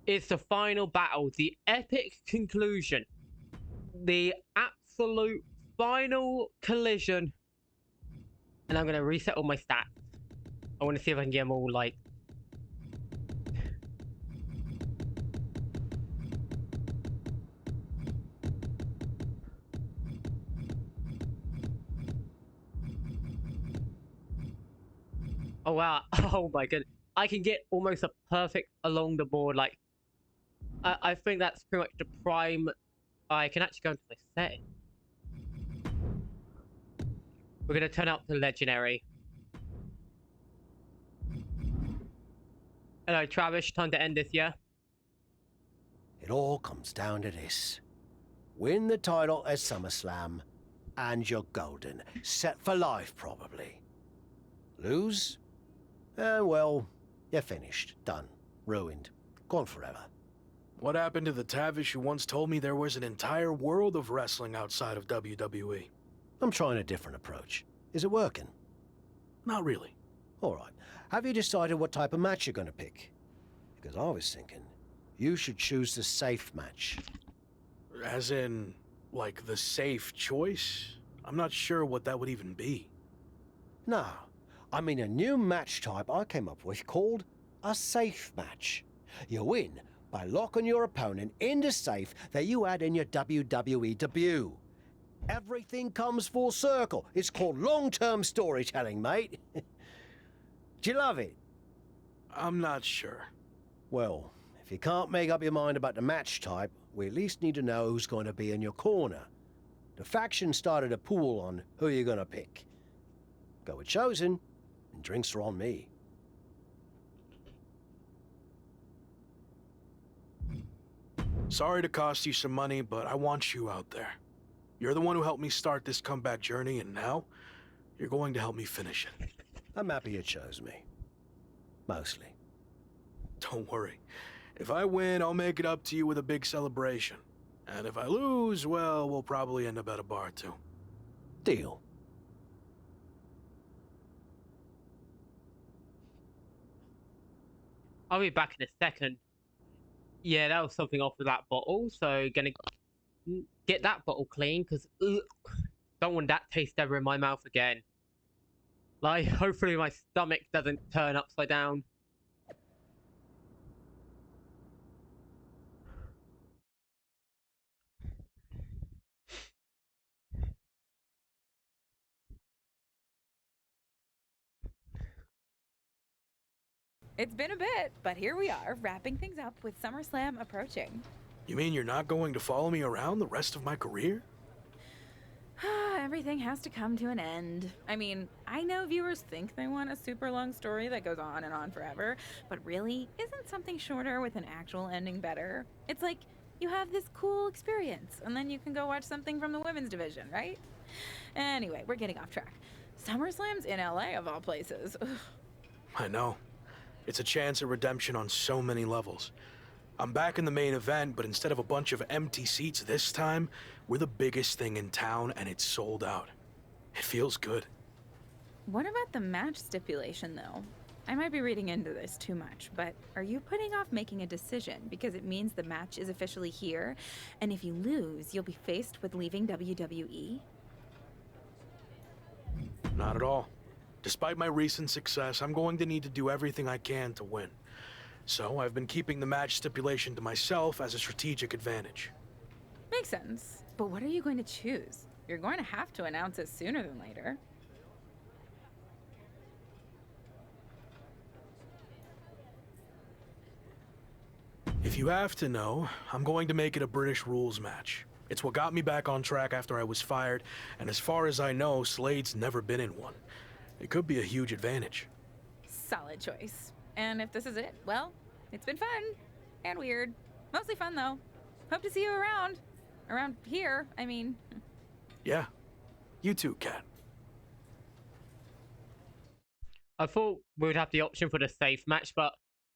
It's the final battle, the epic conclusion, the absolute final collision. And I'm going to reset all my stats. I want to see if I can get them all, like... Oh, wow. Oh, my goodness. I can get almost a perfect along the board. Like, I think that's pretty much the prime. I can actually go into my setting. We're going to turn up to legendary. Hello, Travis. Time to end this, yeah? It all comes down to this. Win the title at SummerSlam, and you're golden. Set for life, probably. Lose? Well, you're finished. Done. Ruined. Gone forever. What happened to the Tavish who once told me there was an entire world of wrestling outside of WWE? I'm trying a different approach. Is it working? Not really. All right. Have you decided what type of match you're going to pick? Because I was thinking, you should choose the safe match. As in, like, the safe choice? I'm not sure what that would even be. No, I mean a new match type I came up with called a safe match. You win by locking your opponent in the safe that you had in your WWE debut. Everything comes full circle. It's called long-term storytelling, mate. Do you love it? I'm not sure. Well, if you can't make up your mind about the match type, we at least need to know who's going to be in your corner. The faction started a pool on who you're going to pick. Go with Chosen, and drinks are on me. Sorry to cost you some money, but I want you out there. You're the one who helped me start this comeback journey, and now you're going to help me finish it. I'm happy you chose me. Mostly. Don't worry. If I win, I'll make it up to you with a big celebration. And if I lose, well, we'll probably end up at a bar too. Deal. I'll be back in a second. Yeah, that was something off with that bottle. So, gonna get that bottle clean, because don't want that taste ever in my mouth again. Like, hopefully my stomach doesn't turn upside down. It's been a bit, but here we are, wrapping things up with SummerSlam approaching. You mean you're not going to follow me around the rest of my career? Everything has to come to an end. I mean, I know viewers think they want a super long story that goes on and on forever, but really, isn't something shorter with an actual ending better? It's like you have this cool experience, and then you can go watch something from the women's division, right? Anyway, we're getting off track. SummerSlam's in LA, of all places. Ugh. I know. It's a chance at redemption on so many levels. I'm back in the main event, but instead of a bunch of empty seats this time, we're the biggest thing in town and it's sold out. It feels good. What about the match stipulation, though? I might be reading into this too much, but are you putting off making a decision because it means the match is officially here, and if you lose, you'll be faced with leaving WWE? Not at all. Despite my recent success, I'm going to need to do everything I can to win. So I've been keeping the match stipulation to myself as a strategic advantage. Makes sense. But what are you going to choose? You're going to have to announce it sooner than later. If you have to know, I'm going to make it a British rules match. It's what got me back on track after I was fired, and as far as I know, Slade's never been in one. It could be a huge advantage. Solid choice. And if this is it, well, it's been fun. And weird. Mostly fun, though. Hope to see you around. Around here, I mean. Yeah. You too, Kat. I thought we would have the option for the safe match, but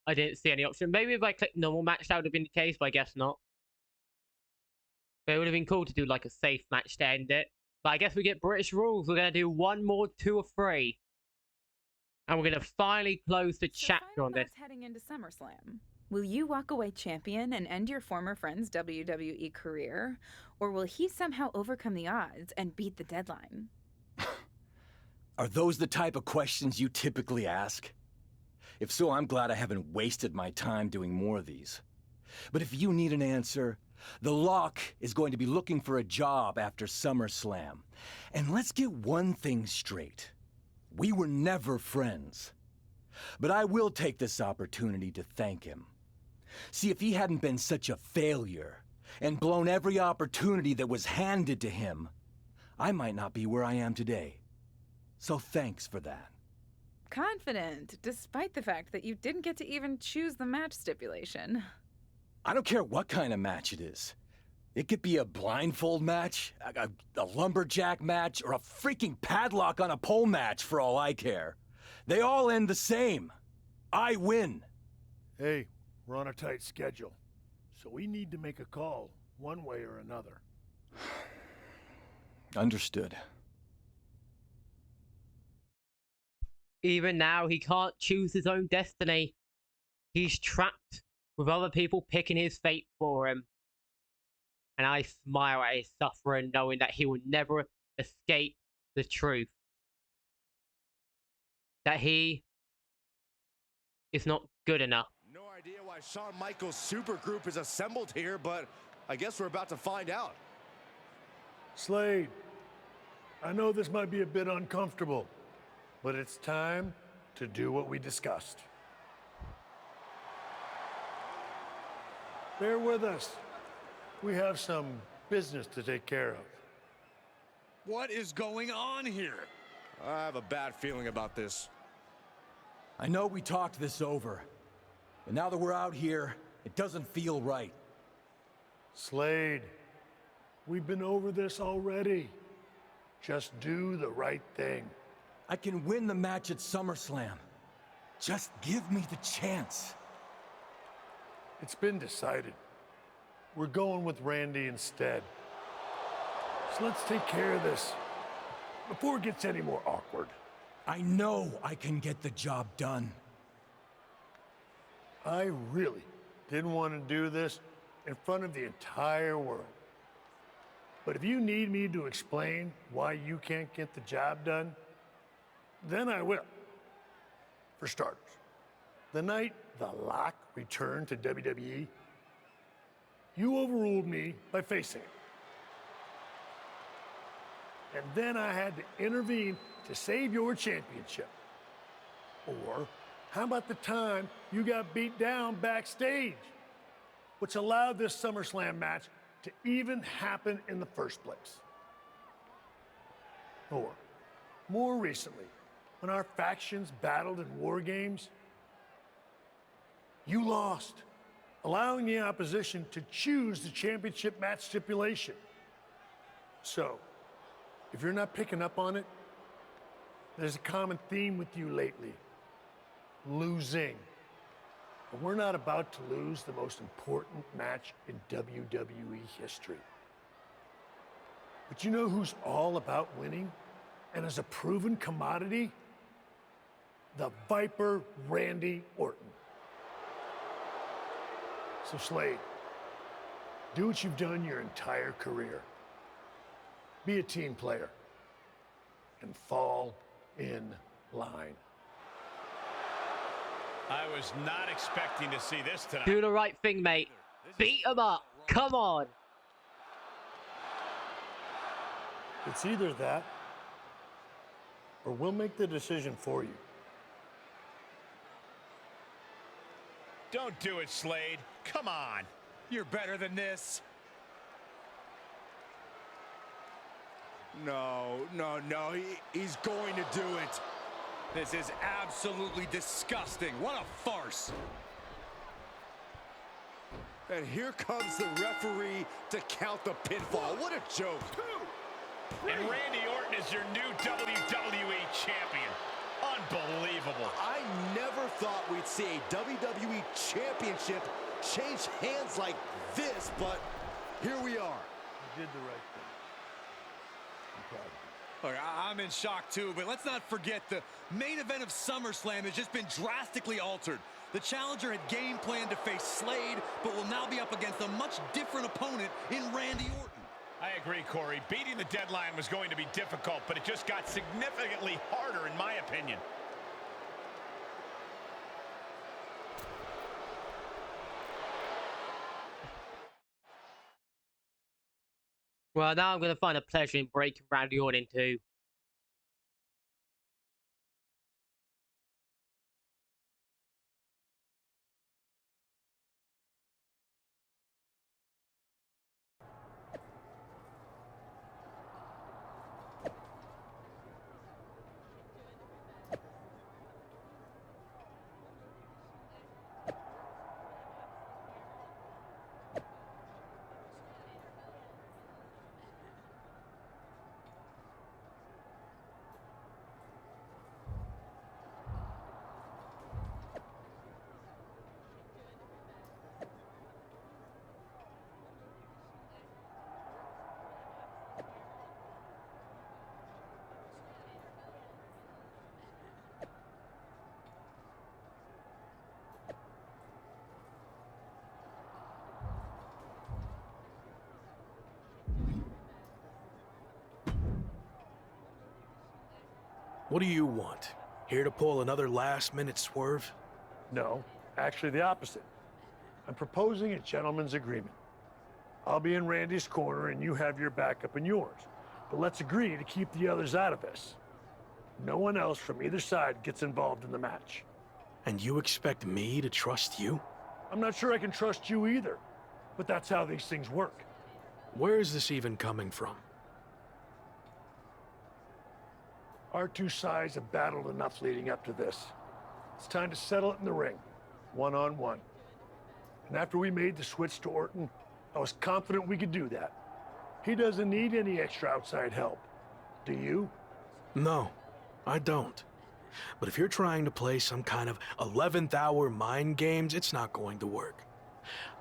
I didn't see any option. Maybe if I clicked normal match, that would have been the case, but I guess not. But it would have been cool to do like a safe match to end it. But I guess we get British rules. We're going to do one more 2 or 3. And we're going to finally close the chapter on this. Heading into SummerSlam. Will you walk away champion and end your former friend's WWE career? Or will he somehow overcome the odds and beat the deadline? Are those the type of questions you typically ask? If so, I'm glad I haven't wasted my time doing more of these. But if you need an answer, the Lock is going to be looking for a job after SummerSlam. And let's get one thing straight. We were never friends. But I will take this opportunity to thank him. See, if he hadn't been such a failure and blown every opportunity that was handed to him, I might not be where I am today. So thanks for that. Confident, despite the fact that you didn't get to even choose the match stipulation. I don't care what kind of match it is. It could be a blindfold match, a lumberjack match, or a freaking padlock on a pole match for all I care. They all end the same. I win. Hey, we're on a tight schedule, so we need to make a call one way or another. Understood. Even now, he can't choose his own destiny. He's trapped with other people picking his fate for him. And I smile at his suffering, knowing that he will never escape the truth. That he is not good enough. No idea why Shawn Michaels' supergroup is assembled here, but I guess we're about to find out. Slade, I know this might be a bit uncomfortable, but it's time to do what we discussed. Bear with us. We have some business to take care of. What is going on here? I have a bad feeling about this. I know we talked this over, but now that we're out here, it doesn't feel right. Slade, we've been over this already. Just do the right thing. I can win the match at SummerSlam. Just give me the chance. It's been decided. We're going with Randy instead. So let's take care of this before it gets any more awkward. I know I can get the job done. I really didn't want to do this in front of the entire world. But if you need me to explain why you can't get the job done, then I will. For starters, the night The Lock returned to WWE, you overruled me by facing it. And then I had to intervene to save your championship. Or how about the time you got beat down backstage, which allowed this SummerSlam match to even happen in the first place? Or more recently, when our factions battled in war games, you lost, allowing the opposition to choose the championship match stipulation. So, if you're not picking up on it, there's a common theme with you lately: losing. But we're not about to lose the most important match in WWE history. But you know who's all about winning and is a proven commodity? The Viper Randy Orton. So Slade, do what you've done your entire career. Be a team player and fall in line. I was not expecting to see this tonight. Do the right thing, mate. Beat him up. Come on. It's either that, or we'll make the decision for you. Don't do it, Slade. Come on. You're better than this. No, he's going to do it. This is absolutely disgusting. What a farce. And here comes the referee to count the pinfall. What a joke. And Randy Orton is your new WWE champion. Unbelievable. I never thought we'd see a WWE championship change hands like this, but here we are. You did the right thing. I'm proud of you. Look, I'm in shock too, but let's not forget the main event of SummerSlam has just been drastically altered. The challenger had game planned to face Slade, but will now be up against a much different opponent in Randy Orton. I agree, Corey. Beating the deadline was going to be difficult, but it just got significantly harder, in my opinion. Well, now I'm going to find a pleasure in breaking Randy Orton too. What do you want? Here to pull another last-minute swerve? No, actually the opposite. I'm proposing a gentleman's agreement. I'll be in Randy's corner and you have your backup in yours. But let's agree to keep the others out of this. No one else from either side gets involved in the match. And you expect me to trust you? I'm not sure I can trust you either, but that's how these things work. Where is this even coming from? Our two sides have battled enough leading up to this. It's time to settle it in the ring, one-on-one. And after we made the switch to Orton, I was confident we could do that. He doesn't need any extra outside help. Do you? No, I don't. But if you're trying to play some kind of 11th hour mind games, it's not going to work.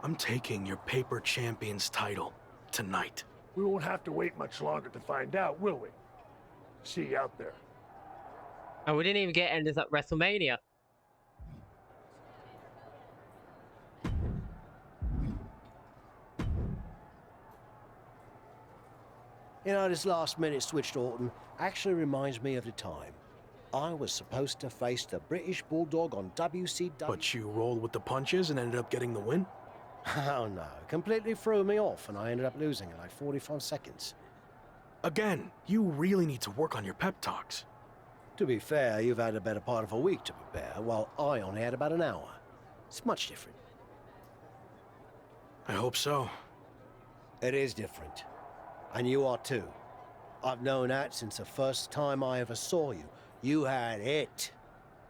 I'm taking your paper champion's title tonight. We won't have to wait much longer to find out, will we? See you out there. And we didn't even get enders at WrestleMania. You know, this last-minute switch to Orton actually reminds me of the time I was supposed to face the British Bulldog on WCW. But you rolled with the punches and ended up getting the win? Oh no, completely threw me off and I ended up losing in like 45 seconds. Again, you really need to work on your pep talks. To be fair, you've had a better part of a week to prepare, while I only had about an hour. It's much different. I hope so. It is different. And you are too. I've known that since the first time I ever saw you. You had it.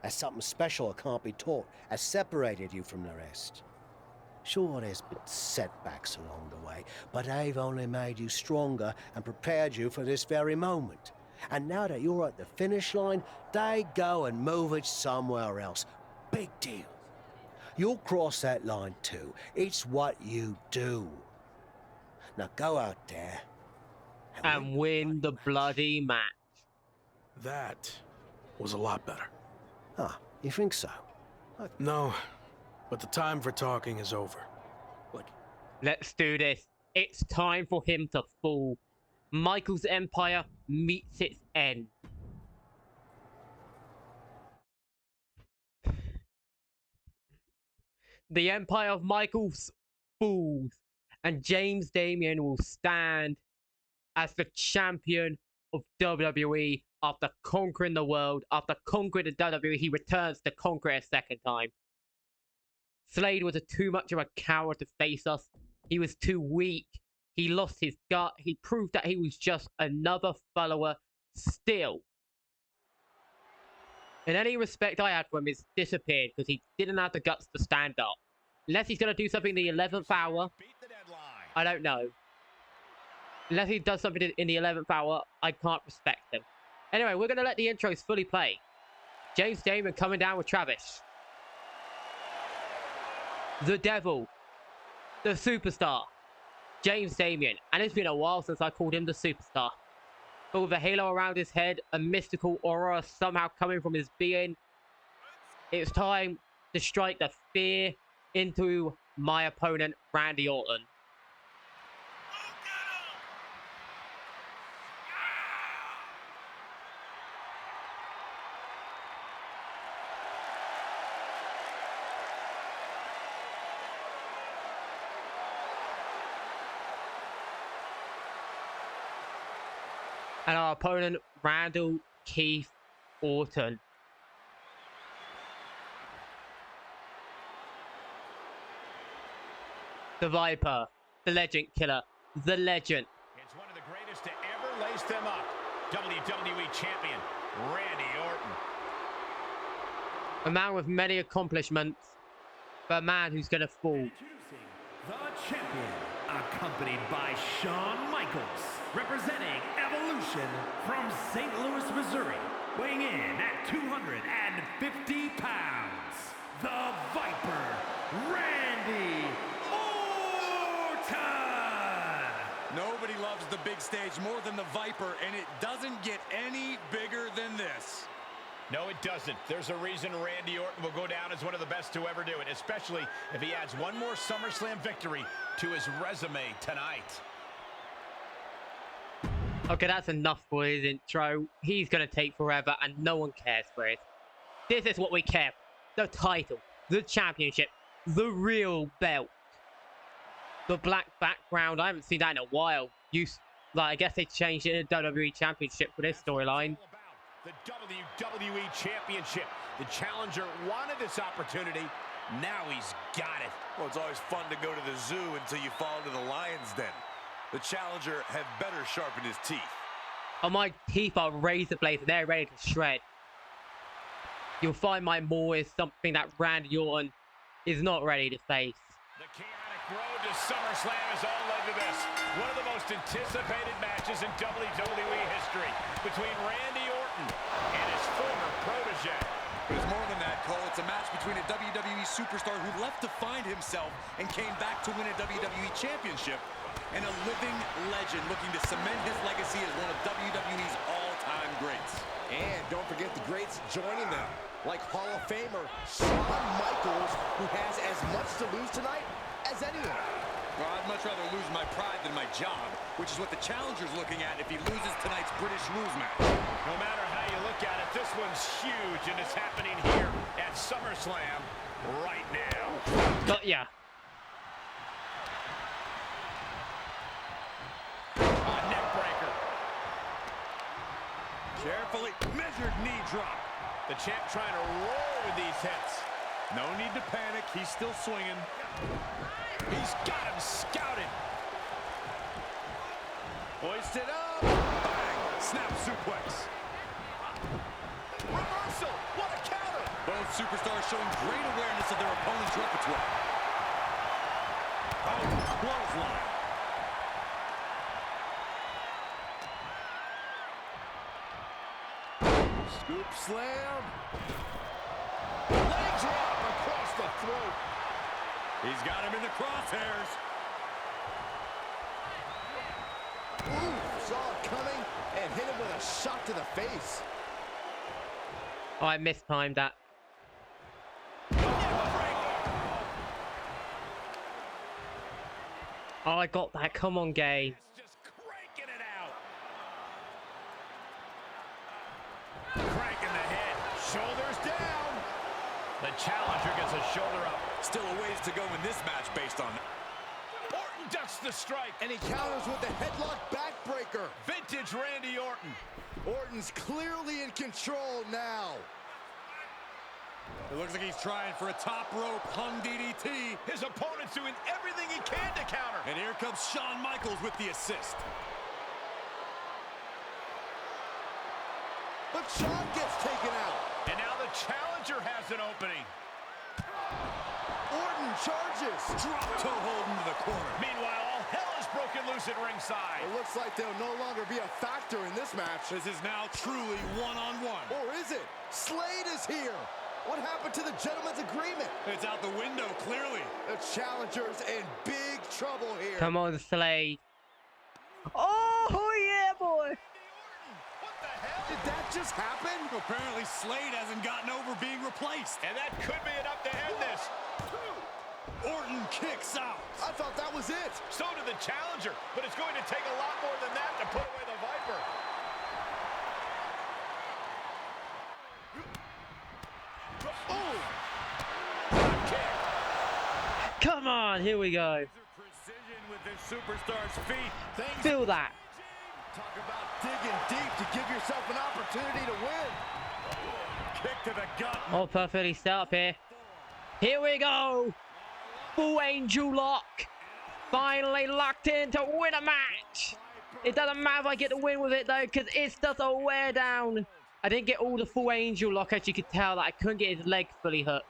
That's something special that can't be taught, has separated you from the rest. Sure, there's been setbacks along the way, but they've only made you stronger and prepared you for this very moment. And now that you're at the finish line, they go and move it somewhere else. Big deal. You'll cross that line too. It's what you do. Now go out there And win the bloody match. That was a lot better. Ah, you think so? No, but the time for talking is over. What? Let's do this. It's time for him to fall. Michael's empire meets its end. The empire of Michael's falls, and James Damian will stand as the champion of WWE after conquering the world. After conquering the WWE, he returns to conquer it a second time. Slade was too much of a coward to face us. He was too weak. He lost his gut. He proved that he was just another follower still. And any respect I had for him is disappeared because he didn't have the guts to stand up. Unless he's going to do something in the 11th hour. I don't know. Unless he does something in the 11th hour, I can't respect him. Anyway, we're going to let the intros fully play. James Damian coming down with Travis. The Devil. The Superstar. James Damian. And it's been a while since I called him the Superstar. but with a halo around his head, a mystical aura somehow coming from his being. It's time to strike the fear into my opponent, Randy Orton. And our opponent, Randall Keith Orton. The Viper, the Legend Killer, the Legend. It's one of the greatest to ever lace them up. WWE Champion, Randy Orton. A man with many accomplishments, but a man who's going to fall. Introducing the champion, accompanied by Shawn Michaels, representing Evolution from St. Louis, Missouri, weighing in at 250 pounds, the Viper, Randy Orton! Nobody loves the big stage more than the Viper, and it doesn't get any bigger than this. No, it doesn't. There's a reason Randy Orton will go down as one of the best to ever do it, especially if he adds one more SummerSlam victory to his resume tonight. Okay, that's enough for his intro. He's going to take forever, and no one cares for it. This is what we care for. The title, the championship, the real belt. The black background, I haven't seen that in a while. I guess they changed it to WWE Championship for this storyline. The WWE Championship. The challenger wanted this opportunity. Now he's got it. Well, it's always fun to go to the zoo until you fall into the lion's den. The challenger had better sharpen his teeth. Oh, my teeth are razor blades and they're ready to shred. You'll find my maw is something that Randy Orton is not ready to face. The chaotic road to SummerSlam has all led to this. One of the most anticipated matches in WWE history between Randy Orton and his former protege. It was more than that, Cole. It's a match between a WWE superstar who left to find himself and came back to win a WWE Championship, and a living legend looking to cement his legacy as one of WWE's all-time greats. And don't forget the greats joining them, like Hall of Famer Shawn Michaels, who has as much to lose tonight as anyone. Well, I'd much rather lose my pride than my job, which is what the challenger's looking at if he loses tonight's British rules match. No matter how you look at it, this one's huge, and it's happening here at SummerSlam right now. Got ya. A neck breaker. Carefully measured knee drop. The champ trying to roll with these hits. No need to panic. He's still swinging. He's got him scouted. Hoisted up. Bang! Snap suplex. Reversal. What a counter. Both superstars showing great awareness of their opponent's repertoire. Oh, clothesline. Scoop slam. Leg drop across the throat. He's got him in the crosshairs. Ooh, saw it coming and hit him with a shot to the face. Oh, I mistimed that. Oh, I got that. Come on, game. Just cranking it out. Cranking the head. Shoulders down. The challenger gets a shoulder up. Still a ways to go in this match based on Orton ducks the strike. And he counters with the headlock backbreaker. Vintage Randy Orton. Orton's clearly in control now. It looks like he's trying for a top rope hung DDT. His opponent's doing everything he can to counter. And here comes Shawn Michaels with the assist. But Shawn gets taken out. And now the challenger has an opening. Orton charges. Drop toe hold into the corner. Meanwhile, all hell is broken loose at ringside. It looks like they'll no longer be a factor in this match. This is now truly one-on-one. Or is it? Slade is here. What happened to the gentleman's agreement? It's out the window, clearly. The challenger's in big trouble here. Come on, Slade. Oh, yeah, boy. that just happen? Apparently Slade hasn't gotten over being replaced. And that could be enough to end this. Orton kicks out. I thought that was it. So did the challenger, but it's going to take a lot more than that to put away the Viper. Come on, here we go. Precision with this superstar's feet. Feel that. Talk about digging deep to give yourself an opportunity to win. Kick to the gut. Oh, perfectly set up here. Here we go. Full angel lock. Finally locked in to win a match. It doesn't matter if I get the win with it though, because it's just a wear down. I didn't get all the full angel lock, as you could tell that I couldn't get his leg fully hooked.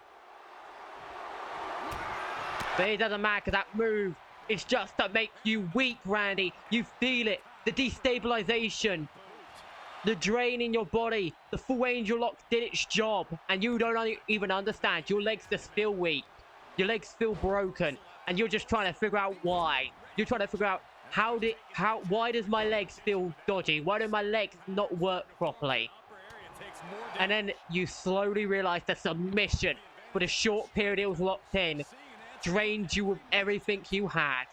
But it doesn't matter, because that move is just to make you weak, Randy. You feel it. The destabilization. The drain in your body. The full angel lock did its job. And you don't even understand. Your legs just feel weak. Your legs feel broken. And you're just trying to figure out why. You're trying to figure out why does my legs feel dodgy? Why do my legs not work properly? And then you slowly realize the submission, for the short period it was locked in, drained you of everything you had.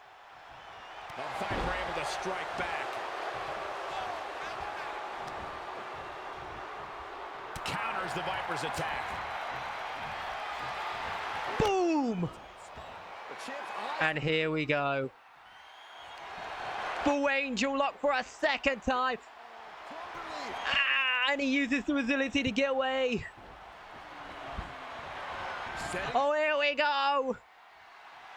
The Viper able to strike back. Counters the Viper's attack. Boom! And here we go. Full angel lock for a second time. And he uses the agility to get away. Oh, here we go.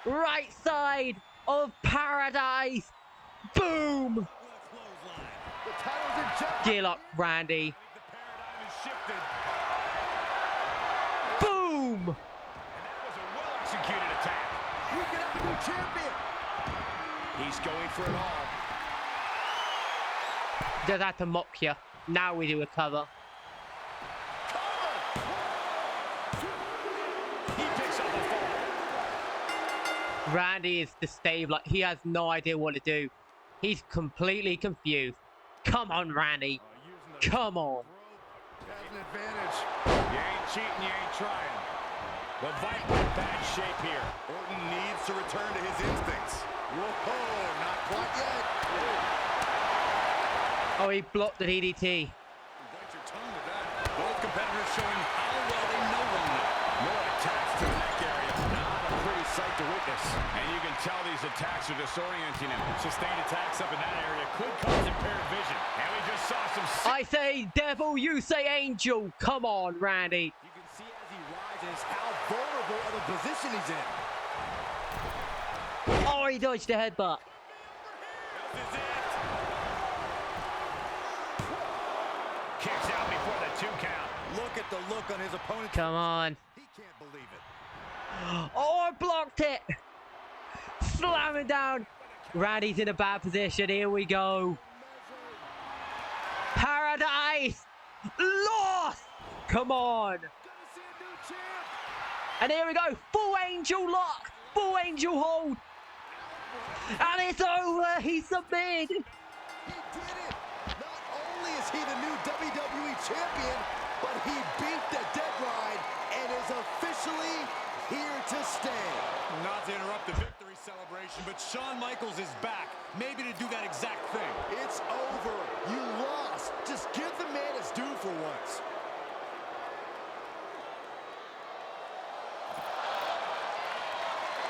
Right side of paradise. Boom. Gear lock, Randy. Boom. And that was a well-executed attack. We can have a new champion. He's going for it all. Does that to mock you. Now we do a cover. He picks up a fall. Randy is destabilized. He has no idea what to do. He's completely confused. Come on, Randy. Come on. Has an advantage. You ain't cheating, you ain't trying. The Viper in bad shape here. Orton needs to return to his instincts. Whoa, not quite yet. Oh, he blocked the DDT. Bite your tongue to that. Both competitors showing how well they know one another. More attacks to the neck area. Not a pretty sight to witness. And you can tell these attacks are disorienting him. Sustained attacks up in that area could cause impaired vision. And we just saw some... I say devil, you say angel. Come on, Randy. You can see as he rises how vulnerable of a position he's in. Oh, he dodged the headbutt. This is it. Kicks out before the 2 count. Look at the look on his opponent's Come on. He can't believe it. Oh, I blocked it. Slamming down. Randy's in a bad position. Here we go. Paradise. Lost. Come on. And here we go. Full angel lock. Full angel hold. And it's over. He submitted. He did it. Not only is he the new WWE champion, but he beat the deadline and is officially here to stay. Not to interrupt the victory celebration, but Shawn Michaels is back. Maybe to do that exact thing. It's over. You lost. Just give the man his due for once.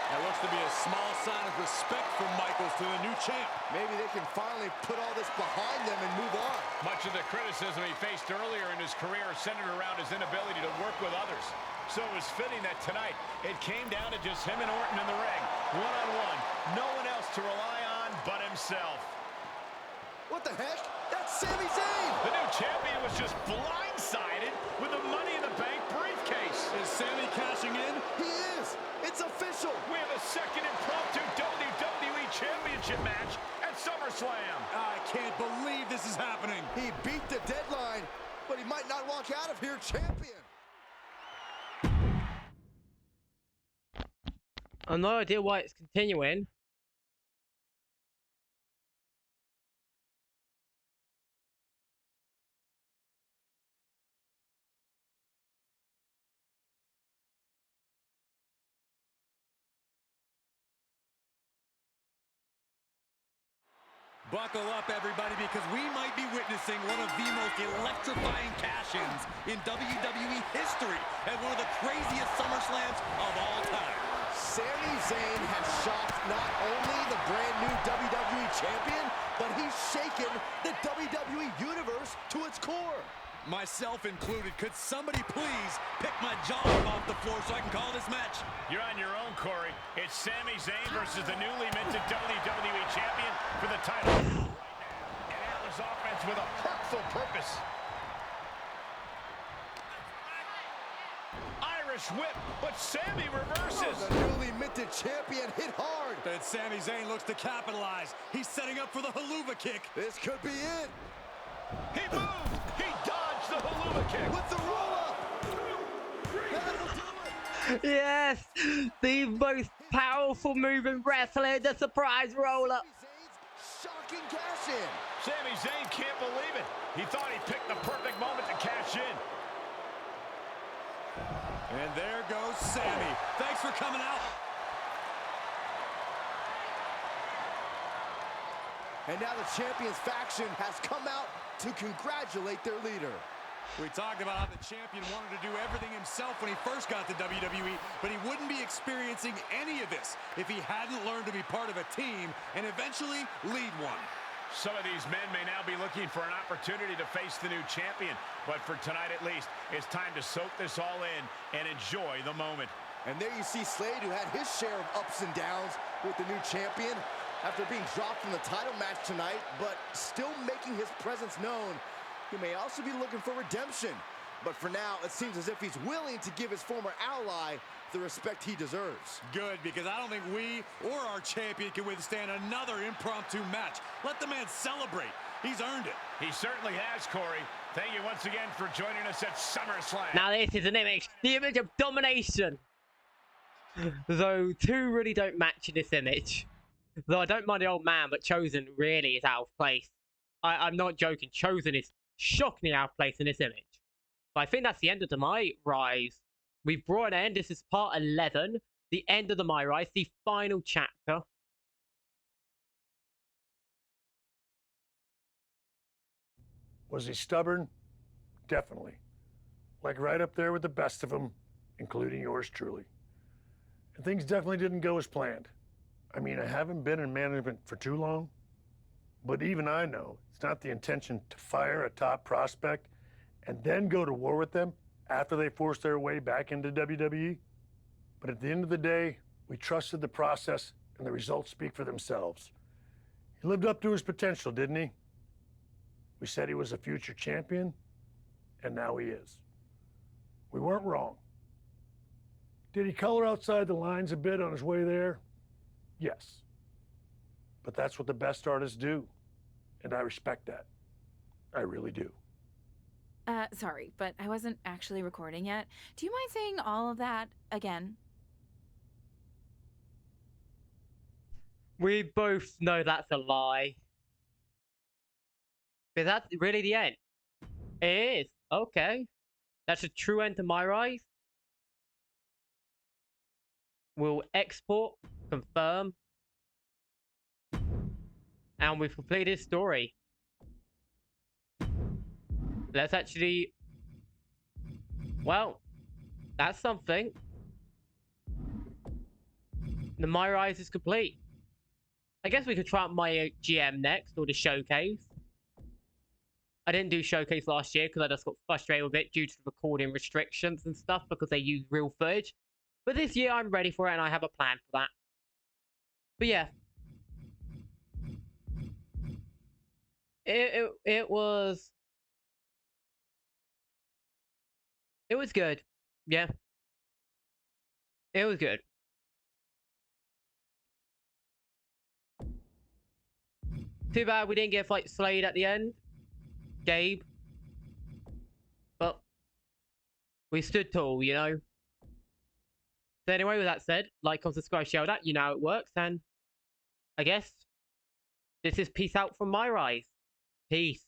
That looks to be a small sign of respect from Michaels to the new champ. Maybe they can finally put all this behind them and move on. Much of the criticism he faced earlier in his career centered around his inability to work with others. So it was fitting that tonight it came down to just him and Orton in the ring. One-on-one. No one else to rely on but himself. What the heck? That's Sami Zayn! The new champion was just blindsided with the Money in the Bank briefcase. Is Sami cashing in? He is! It's official! We have a second impromptu WWE Championship match at SummerSlam. I can't believe this is happening. He beat the deadline, but he might not walk out of here champion. I have no idea why it's continuing. Buckle up, everybody, because we might be witnessing one of the most electrifying cash-ins in WWE history at one of the craziest SummerSlams of all time. Sami Zayn has shocked not only the brand new WWE champion, but he's shaken the WWE universe to its core. Myself included. Could somebody please pick my jaw off the floor so I can call this match? You're on your own, Corey. It's Sami Zayn versus the newly minted WWE champion for the title. An Atlas offense with a hurtful purpose. Irish whip, but Sami reverses. Oh, the newly minted champion hit hard. And Sami Zayn looks to capitalize. He's setting up for the haluva kick. This could be it. He moved. He dodged the haluva kick. With the roll-up. That'll do it. Yes, the most powerful move in wrestling, the surprise roll-up. Shocking cash in. Sami Zayn can't believe it. He thought he picked the perfect moment to cash in. And there goes Sami. Thanks for coming out. And now the champion's faction has come out to congratulate their leader. We talked about how the champion wanted to do everything himself when he first got to WWE, but he wouldn't be experiencing any of this if he hadn't learned to be part of a team and eventually lead one. Some of these men may now be looking for an opportunity to face the new champion, but for tonight at least, it's time to soak this all in and enjoy the moment. And there you see Slade, who had his share of ups and downs with the new champion after being dropped from the title match tonight, but still making his presence known. He may also be looking for redemption, but for now, it seems as if he's willing to give his former ally the respect he deserves. Good, because I don't think we or our champion can withstand another impromptu match. Let the man celebrate. He's earned it. He certainly has, Corey. Thank you once again for joining us at SummerSlam. Now this is an image, the image of domination. Though two really don't match in this image. Though I don't mind the old man, but Chosen really is out of place. I'm not joking. Chosen is shockingly out of place in this image. But I think that's the end of the MyRise. We've brought an end. This is part 11. The end of the MyRise. The final chapter. Was he stubborn? Definitely. Like right up there with the best of them, including yours truly. And things definitely didn't go as planned. I mean, I haven't been in management for too long, but even I know it's not the intention to fire a top prospect and then go to war with them after they force their way back into WWE. But at the end of the day, we trusted the process and the results speak for themselves. He lived up to his potential, didn't he? We said he was a future champion, and now he is. We weren't wrong. Did he color outside the lines a bit on his way there? Yes. But that's what the best artists do, and I respect that. I really do. Sorry, but I wasn't actually recording yet. Do you mind saying all of that again? We both know that's a lie. But that's really the end. It is. Okay. That's a true end to MyRise. We'll export, confirm. And we've completed this story. Let's actually... Well, that's something. The MyRise is complete. I guess we could try out my GM next, or the showcase. I didn't do showcase last year because I just got frustrated with it due to recording restrictions and stuff because they use real footage. But this year I'm ready for it and I have a plan for that. But yeah. It was good. Yeah. It was good. Too bad we didn't get fight Slade at the end. Gabe. But we stood tall, you know. So anyway, with that said, like, comment, subscribe, share that. You know how it works. And I guess this is peace out from MyRise. Peace.